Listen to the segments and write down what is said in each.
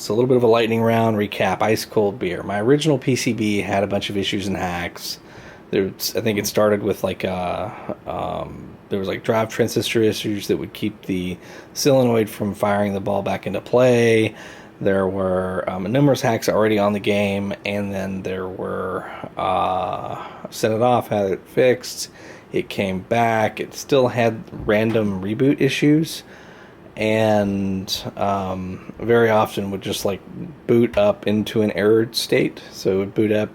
Alright, so a little bit of a lightning round recap. Ice cold beer. My original PCB had a bunch of issues and hacks. I think it started with like there was like drive transistor issues that would keep the solenoid from firing the ball back into play. There were numerous hacks already on the game, and then there were sent it off, had it fixed. It came back. It still had random reboot issues, and very often would just like boot up into an errored state. So it would boot up,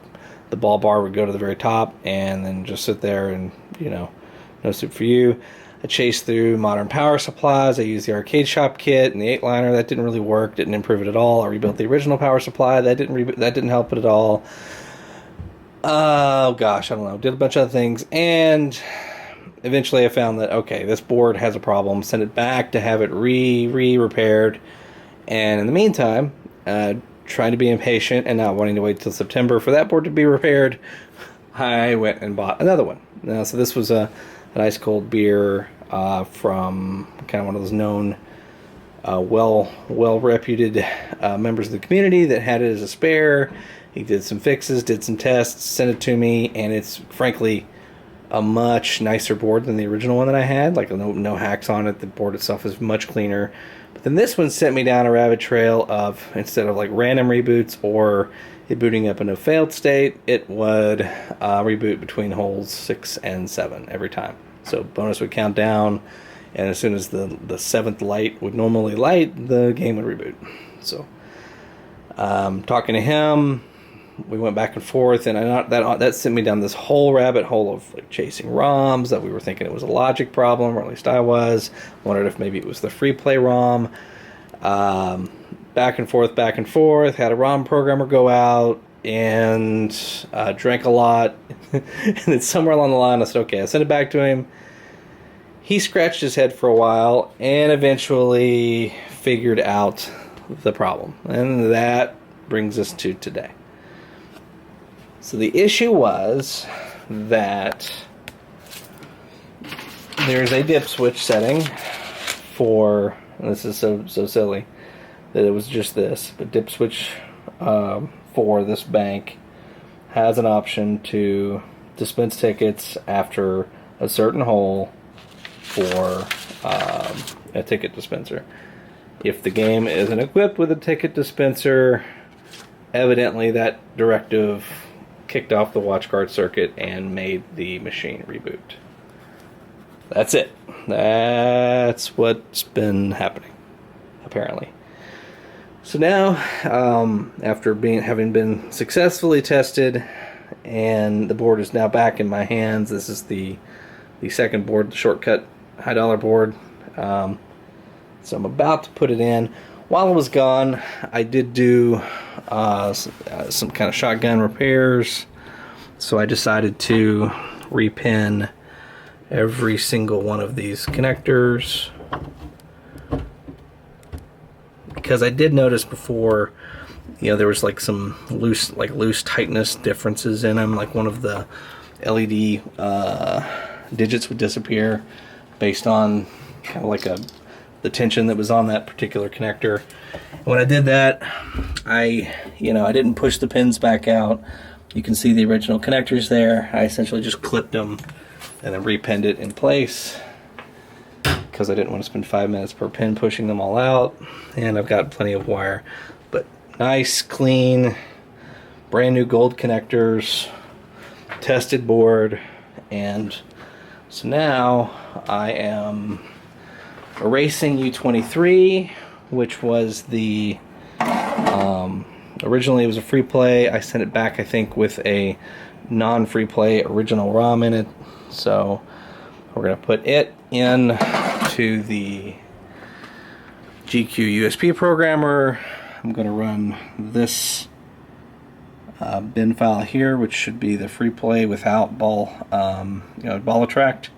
the ball bar would go to the very top, and then just sit there, and no soup for you. I chased through modern power supplies. I used the arcade shop kit and the 8-liner. That didn't really work. Didn't improve it at all. I rebuilt the original power supply. That didn't help it at all. Oh gosh, I don't know. Did a bunch of other things, and eventually I found that, okay, this board has a problem. Sent it back to have it repaired. And in the meantime, trying to be impatient and not wanting to wait till September for that board to be repaired, I went and bought another one. So this was an ice cold beer from kind of one of those known, well reputed members of the community that had it as a spare. He did some fixes, did some tests, sent it to me, and it's frankly a much nicer board than the original one that I had. Like no hacks on it. The board itself is much cleaner. But then this one sent me down a rabbit trail of, instead of like random reboots or it booting up in a failed state, it would reboot between holes 6 and 7 every time. So bonus would count down, and as soon as the 7th light would normally light, the game would reboot. So talking to him, we went back and forth, and that sent me down this whole rabbit hole of like chasing ROMs, that we were thinking it was a logic problem, or at least I was. Wondered if maybe it was the free play ROM. Back and forth. Had a ROM programmer go out and drank a lot. And then somewhere along the line I said, okay, I sent it back to him. He scratched his head for a while and eventually figured out the problem. And that brings us to today. So the issue was that there's a dip switch setting for, and this is so silly that it was just this, but dip switch for this bank has an option to dispense tickets after a certain hole for a ticket dispenser. If the game isn't equipped with a ticket dispenser, evidently that directive kicked off the watch guard circuit and made the machine reboot. That's it. That's what's been happening, apparently. So now, after having been successfully tested, and the board is now back in my hands. This is the second board, the shortcut $high board. So I'm about to put it in. While I was gone, I did do some kind of shotgun repairs. So I decided to repin every single one of these connectors, because I did notice before, there was like some loose tightness differences in them. Like one of the LED digits would disappear based on kind of like the tension that was on that particular connector. And when I did that, I didn't push the pins back out. You can see the original connectors there. I essentially just clipped them and then repinned it in place, because I didn't want to spend 5 minutes per pin pushing them all out. And I've got plenty of wire. But nice, clean, brand new gold connectors, tested board. And so now I am erasing U23, which was the originally it was a free play. I sent it back, I think, with a non-free play original ROM in it. So we're going to put it in to the GQ USB programmer. I'm going to run this bin file here, which should be the free play without ball attract.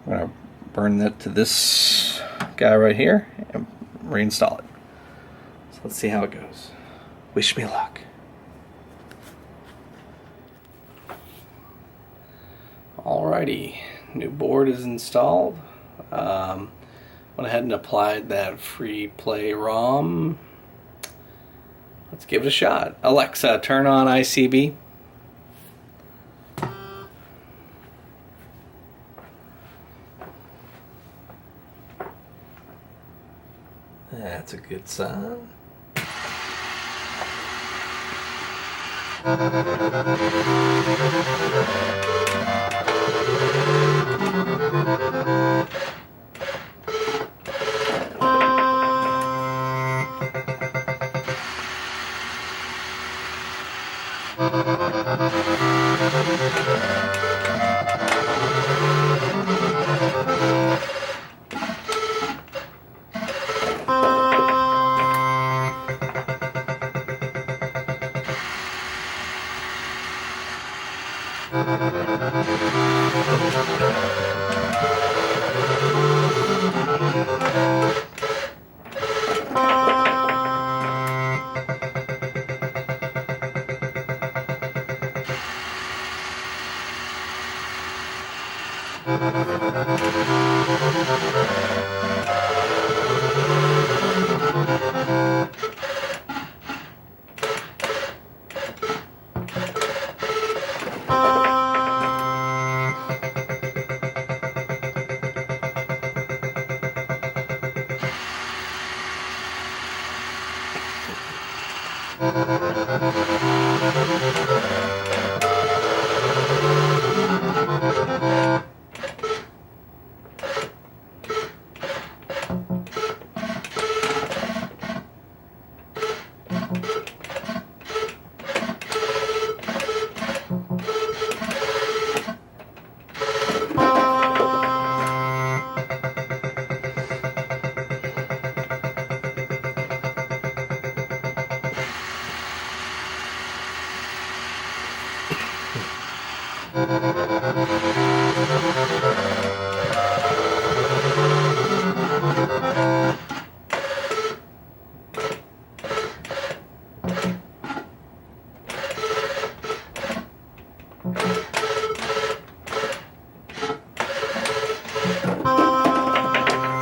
I'm going to burn that to this guy right here and reinstall it. So let's see how it goes. Wish me luck. Alrighty, new board is installed. Went ahead and applied that free play ROM. Let's give it a shot. Alexa, turn on ICB. That's a good sign.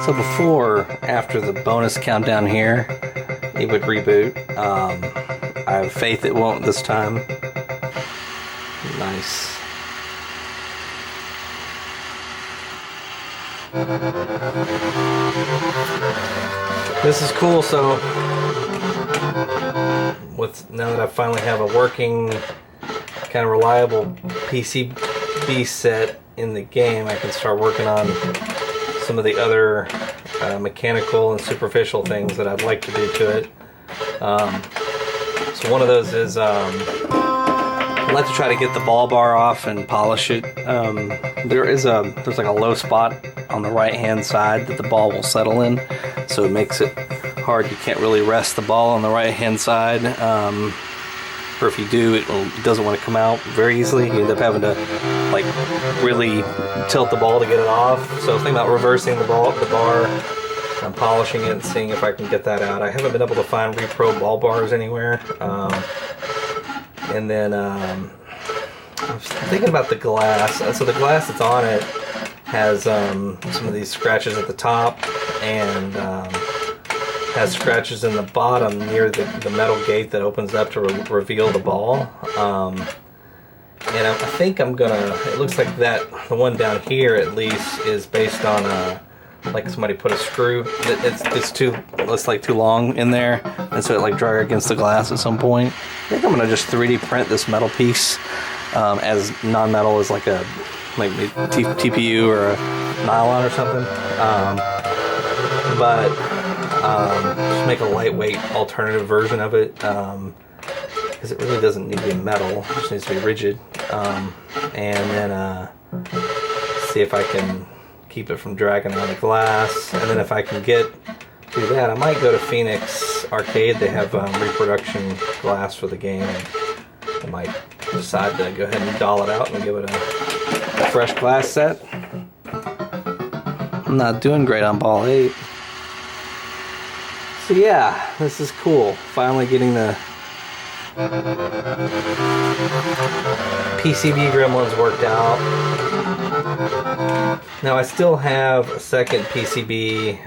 So before, after the bonus countdown here, it would reboot. I have faith it won't this time. Nice. This is cool. So now that I finally have a working, kind of reliable PCB set in the game, I can start working on some of the other mechanical and superficial things that I'd like to do to it. So one of those is I'd like to try to get the ball bar off and polish it. There's like a low spot on the right hand side that the ball will settle in, so it makes it hard. You can't really rest the ball on the right hand side, or if you do, it doesn't want to come out very easily. You end up having to like really tilt the ball to get it off. So think about reversing the bar, and polishing it and seeing if I can get that out. I haven't been able to find repro ball bars anywhere. And then I was thinking about the glass. So the glass that's on it has some of these scratches at the top, and has scratches in the bottom near the metal gate that opens up to reveal the ball. And I think I'm gonna, it looks like that the one down here at least is based on like somebody put a screw. It's like too long in there, and so it like drag against the glass at some point. I think I'm gonna just 3D print this metal piece as non-metal as like a TPU or a nylon or something. But just make a lightweight alternative version of it, because it really doesn't need to be metal, it just needs to be rigid. And then see if I can keep it from dragging on the glass. And then if I can do that, I might go to Phoenix Arcade. They have reproduction glass for the game. I might decide to go ahead and doll it out and give it a fresh glass set. I'm not doing great on ball 8. So yeah, this is cool. Finally getting the PCB gremlins worked out. Now I still have a second PCB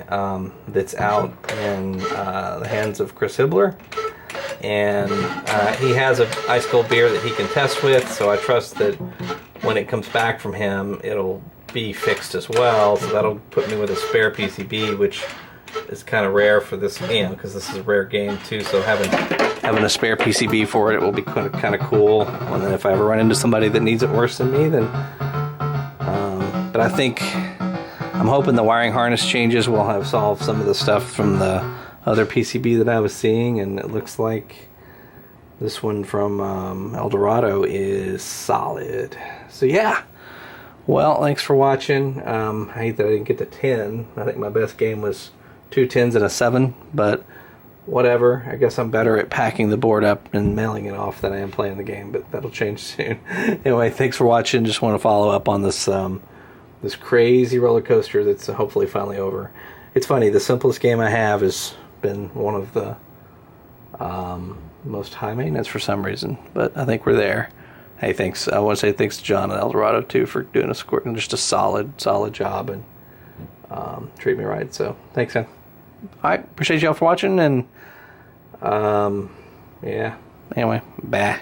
that's out in the hands of Chris Hibbler, and he has an ice cold beer that he can test with, so I trust that when it comes back from him, it'll be fixed as well. So that'll put me with a spare PCB, which is kind of rare for this game, because this is a rare game too. So having a spare PCB for it will be kind of cool. And then if I ever run into somebody that needs it worse than me, then. But I think I'm hoping the wiring harness changes will have solved some of the stuff from the other PCB that I was seeing, and it looks like this one from El Dorado is solid. So yeah. Well, thanks for watching. I hate that I didn't get to 10. I think my best game was 2 10s and a 7, but whatever. I guess I'm better at packing the board up and mailing it off than I am playing the game, but that'll change soon. Anyway, thanks for watching. Just want to follow up on this this crazy roller coaster that's hopefully finally over. It's funny, the simplest game I have has been one of the most high maintenance for some reason, but I think we're there. Hey, thanks. I want to say thanks to John and El Dorado too for doing just a solid job and treat me right. So thanks, man. All right, appreciate y'all for watching, and yeah. Anyway, bye.